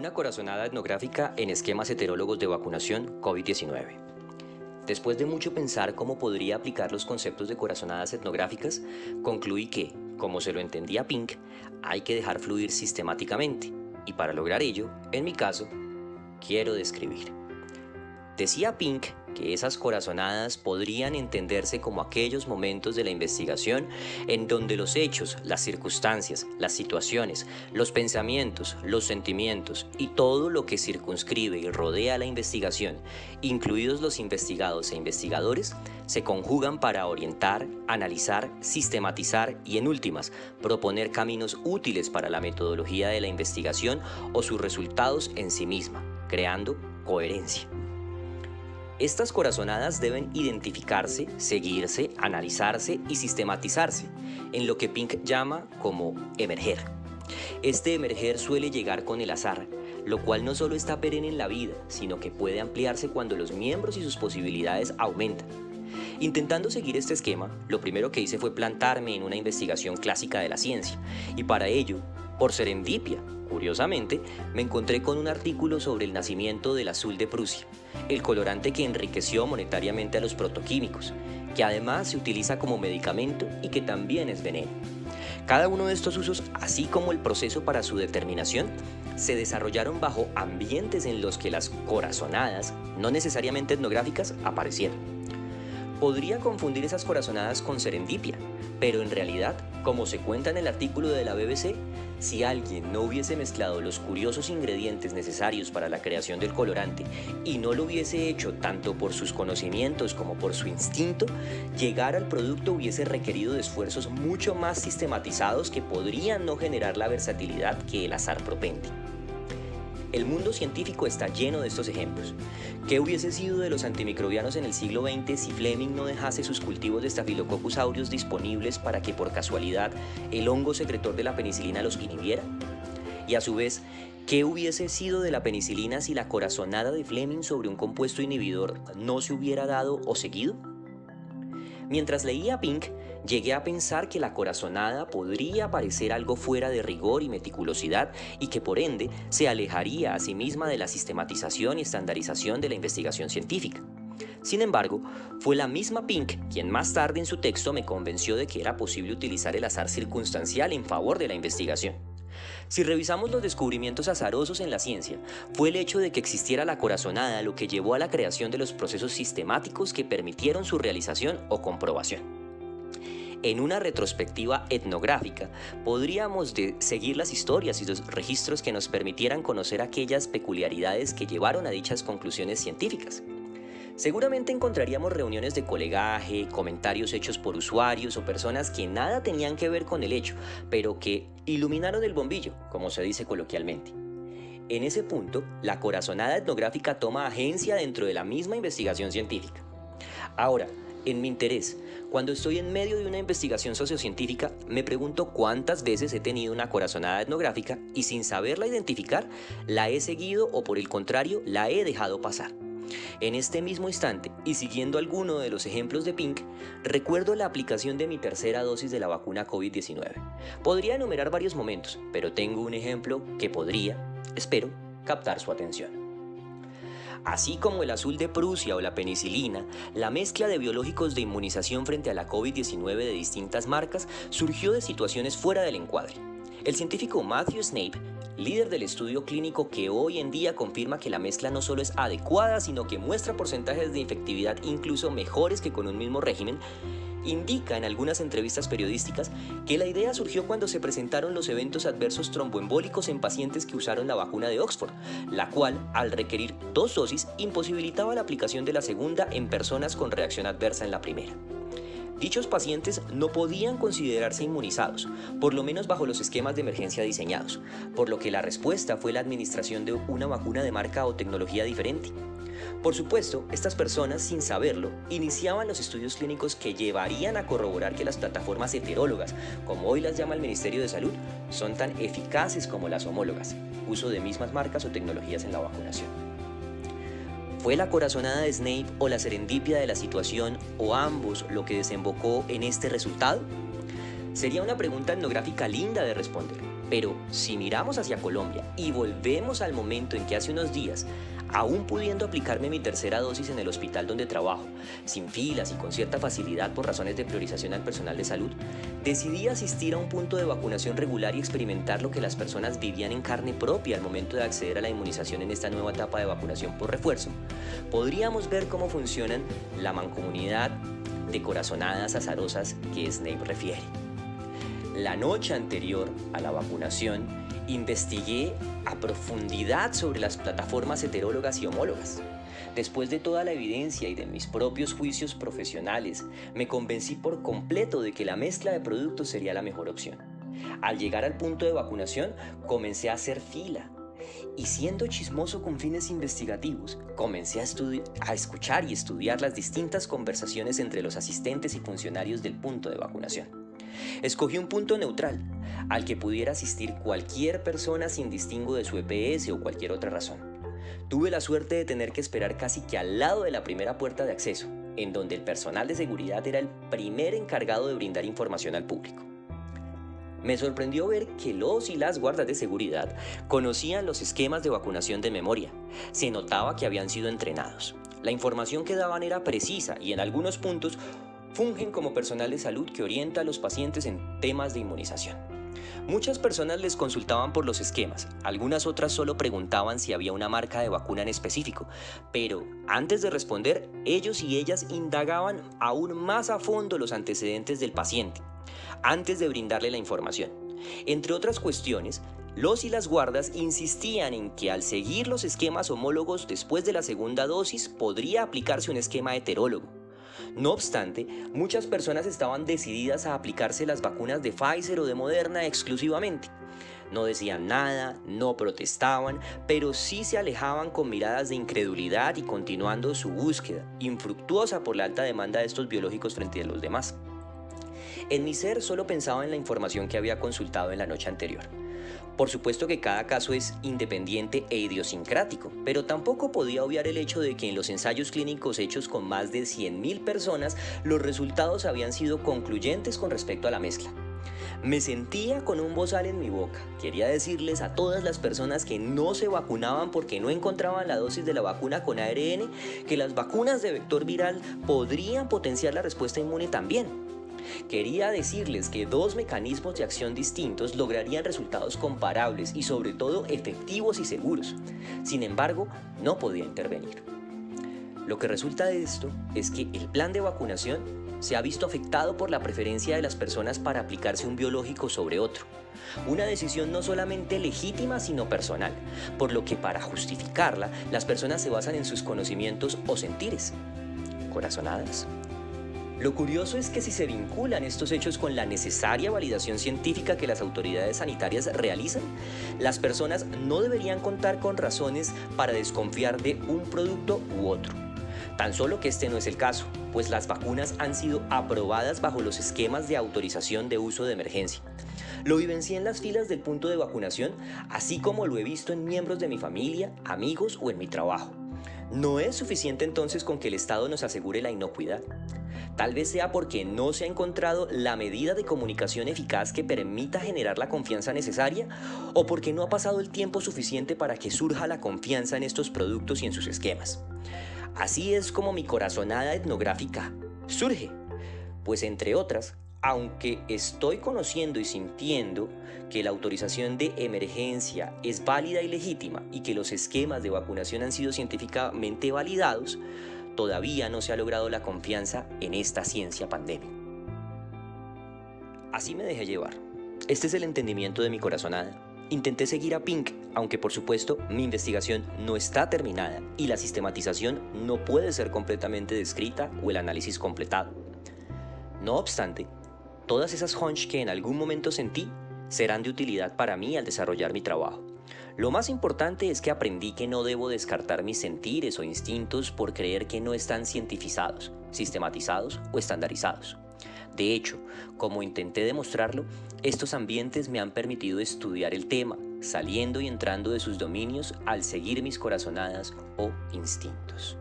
Una corazonada etnográfica en esquemas heterólogos de vacunación COVID-19. Después de mucho pensar cómo podría aplicar los conceptos de corazonadas etnográficas, concluí que, como se lo entendía Pink, hay que dejar fluir sistemáticamente, y para lograr ello, en mi caso, quiero describir. Decía Pink que esas corazonadas podrían entenderse como aquellos momentos de la investigación en donde los hechos, las circunstancias, las situaciones, los pensamientos, los sentimientos y todo lo que circunscribe y rodea la investigación, incluidos los investigados e investigadores, se conjugan para orientar, analizar, sistematizar y, en últimas, proponer caminos útiles para la metodología de la investigación o sus resultados en sí misma, creando coherencia. Estas corazonadas deben identificarse, seguirse, analizarse y sistematizarse, en lo que Pink llama como emerger. Este emerger suele llegar con el azar, lo cual no solo está perenne en la vida, sino que puede ampliarse cuando los miembros y sus posibilidades aumentan. Intentando seguir este esquema, lo primero que hice fue plantarme en una investigación clásica de la ciencia, y para ello, por serendipia, curiosamente, me encontré con un artículo sobre el nacimiento del azul de Prusia, el colorante que enriqueció monetariamente a los protoquímicos, que además se utiliza como medicamento y que también es veneno. Cada uno de estos usos, así como el proceso para su determinación, se desarrollaron bajo ambientes en los que las corazonadas, no necesariamente etnográficas, aparecieron. Podría confundir esas corazonadas con serendipia, pero en realidad, como se cuenta en el artículo de la BBC, si alguien no hubiese mezclado los curiosos ingredientes necesarios para la creación del colorante y no lo hubiese hecho tanto por sus conocimientos como por su instinto, llegar al producto hubiese requerido de esfuerzos mucho más sistematizados que podrían no generar la versatilidad que el azar propende. El mundo científico está lleno de estos ejemplos. ¿Qué hubiese sido de los antimicrobianos en el siglo XX si Fleming no dejase sus cultivos de Staphylococcus aureus disponibles para que por casualidad el hongo secretor de la penicilina los inhibiera? Y a su vez, ¿qué hubiese sido de la penicilina si la corazonada de Fleming sobre un compuesto inhibidor no se hubiera dado o seguido? Mientras leía Pink, llegué a pensar que la corazonada podría parecer algo fuera de rigor y meticulosidad y que por ende se alejaría a sí misma de la sistematización y estandarización de la investigación científica. Sin embargo, fue la misma Pink quien más tarde en su texto me convenció de que era posible utilizar el azar circunstancial en favor de la investigación. Si revisamos los descubrimientos azarosos en la ciencia, fue el hecho de que existiera la corazonada lo que llevó a la creación de los procesos sistemáticos que permitieron su realización o comprobación. En una retrospectiva etnográfica, podríamos seguir las historias y los registros que nos permitieran conocer aquellas peculiaridades que llevaron a dichas conclusiones científicas. Seguramente encontraríamos reuniones de colegaje, comentarios hechos por usuarios o personas que nada tenían que ver con el hecho, pero que iluminaron el bombillo, como se dice coloquialmente. En ese punto, la corazonada etnográfica toma agencia dentro de la misma investigación científica. Ahora, en mi interés, cuando estoy en medio de una investigación sociocientífica, me pregunto cuántas veces he tenido una corazonada etnográfica y sin saberla identificar, la he seguido o por el contrario, la he dejado pasar. En este mismo instante, y siguiendo alguno de los ejemplos de Pink, recuerdo la aplicación de mi tercera dosis de la vacuna COVID-19. Podría enumerar varios momentos, pero tengo un ejemplo que podría, espero, captar su atención. Así como el azul de Prusia o la penicilina, la mezcla de biológicos de inmunización frente a la COVID-19 de distintas marcas surgió de situaciones fuera del encuadre. El científico Matthew Snape, líder del estudio clínico que hoy en día confirma que la mezcla no solo es adecuada, sino que muestra porcentajes de efectividad incluso mejores que con un mismo régimen, indica en algunas entrevistas periodísticas que la idea surgió cuando se presentaron los eventos adversos tromboembólicos en pacientes que usaron la vacuna de Oxford, la cual, al requerir 2 dosis, imposibilitaba la aplicación de la segunda en personas con reacción adversa en la primera. Dichos pacientes no podían considerarse inmunizados, por lo menos bajo los esquemas de emergencia diseñados, por lo que la respuesta fue la administración de una vacuna de marca o tecnología diferente. Por supuesto, estas personas, sin saberlo, iniciaban los estudios clínicos que llevarían a corroborar que las plataformas heterólogas, como hoy las llama el Ministerio de Salud, son tan eficaces como las homólogas, uso de mismas marcas o tecnologías en la vacunación. ¿Fue la corazonada de Snape o la serendipia de la situación o ambos lo que desembocó en este resultado? Sería una pregunta etnográfica linda de responder, Pero si miramos hacia Colombia y volvemos al momento en que hace unos días, aún pudiendo aplicarme mi tercera dosis en el hospital donde trabajo, sin filas y con cierta facilidad por razones de priorización al personal de salud, decidí asistir a un punto de vacunación regular y experimentar lo que las personas vivían en carne propia al momento de acceder a la inmunización en esta nueva etapa de vacunación por refuerzo. Podríamos ver cómo funcionan la mancomunidad de corazonadas azarosas que Snape refiere. La noche anterior a la vacunación, investigué a profundidad sobre las plataformas heterólogas y homólogas. Después de toda la evidencia y de mis propios juicios profesionales, me convencí por completo de que la mezcla de productos sería la mejor opción. Al llegar al punto de vacunación, comencé a hacer fila. Y siendo chismoso con fines investigativos, comencé a escuchar y estudiar las distintas conversaciones entre los asistentes y funcionarios del punto de vacunación. Escogí un punto neutral, al que pudiera asistir cualquier persona sin distingo de su EPS o cualquier otra razón. Tuve la suerte de tener que esperar casi que al lado de la primera puerta de acceso, en donde el personal de seguridad era el primer encargado de brindar información al público. Me sorprendió ver que los y las guardas de seguridad conocían los esquemas de vacunación de memoria. Se notaba que habían sido entrenados. La información que daban era precisa y en algunos puntos fungen como personal de salud que orienta a los pacientes en temas de inmunización. Muchas personas les consultaban por los esquemas, algunas otras solo preguntaban si había una marca de vacuna en específico, pero antes de responder, ellos y ellas indagaban aún más a fondo los antecedentes del paciente, antes de brindarle la información. Entre otras cuestiones, los y las guardas insistían en que al seguir los esquemas homólogos después de la segunda dosis podría aplicarse un esquema heterólogo. No obstante, muchas personas estaban decididas a aplicarse las vacunas de Pfizer o de Moderna exclusivamente. No decían nada, no protestaban, pero sí se alejaban con miradas de incredulidad y continuando su búsqueda, infructuosa por la alta demanda de estos biológicos frente a los demás. En mi ser solo pensaba en la información que había consultado en la noche anterior. Por supuesto que cada caso es independiente e idiosincrático, pero tampoco podía obviar el hecho de que en los ensayos clínicos hechos con más de 100.000 personas, los resultados habían sido concluyentes con respecto a la mezcla. Me sentía con un bozal en mi boca. Quería decirles a todas las personas que no se vacunaban porque no encontraban la dosis de la vacuna con ARN, que las vacunas de vector viral podrían potenciar la respuesta inmune también. Quería decirles que dos mecanismos de acción distintos lograrían resultados comparables y sobre todo efectivos y seguros. Sin embargo, no podía intervenir. Lo que resulta de esto es que el plan de vacunación se ha visto afectado por la preferencia de las personas para aplicarse un biológico sobre otro. Una decisión no solamente legítima sino personal, por lo que para justificarla las personas se basan en sus conocimientos o sentires. ¿Corazonadas? Lo curioso es que si se vinculan estos hechos con la necesaria validación científica que las autoridades sanitarias realizan, las personas no deberían contar con razones para desconfiar de un producto u otro. Tan solo que este no es el caso, pues las vacunas han sido aprobadas bajo los esquemas de autorización de uso de emergencia. Lo vivencié en las filas del punto de vacunación, así como lo he visto en miembros de mi familia, amigos o en mi trabajo. ¿No es suficiente entonces con que el Estado nos asegure la inocuidad? Tal vez sea porque no se ha encontrado la medida de comunicación eficaz que permita generar la confianza necesaria, o porque no ha pasado el tiempo suficiente para que surja la confianza en estos productos y en sus esquemas. Así es como mi corazonada etnográfica surge, pues entre otras, aunque estoy conociendo y sintiendo que la autorización de emergencia es válida y legítima y que los esquemas de vacunación han sido científicamente validados, todavía no se ha logrado la confianza en esta ciencia pandemia. Así me dejé llevar. Este es el entendimiento de mi corazonada. Intenté seguir a Pink, aunque por supuesto mi investigación no está terminada y la sistematización no puede ser completamente descrita o el análisis completado. No obstante, todas esas hunch que en algún momento sentí serán de utilidad para mí al desarrollar mi trabajo. Lo más importante es que aprendí que no debo descartar mis sentires o instintos por creer que no están cientificados, sistematizados o estandarizados. De hecho, como intenté demostrarlo, estos ambientes me han permitido estudiar el tema, saliendo y entrando de sus dominios al seguir mis corazonadas o instintos.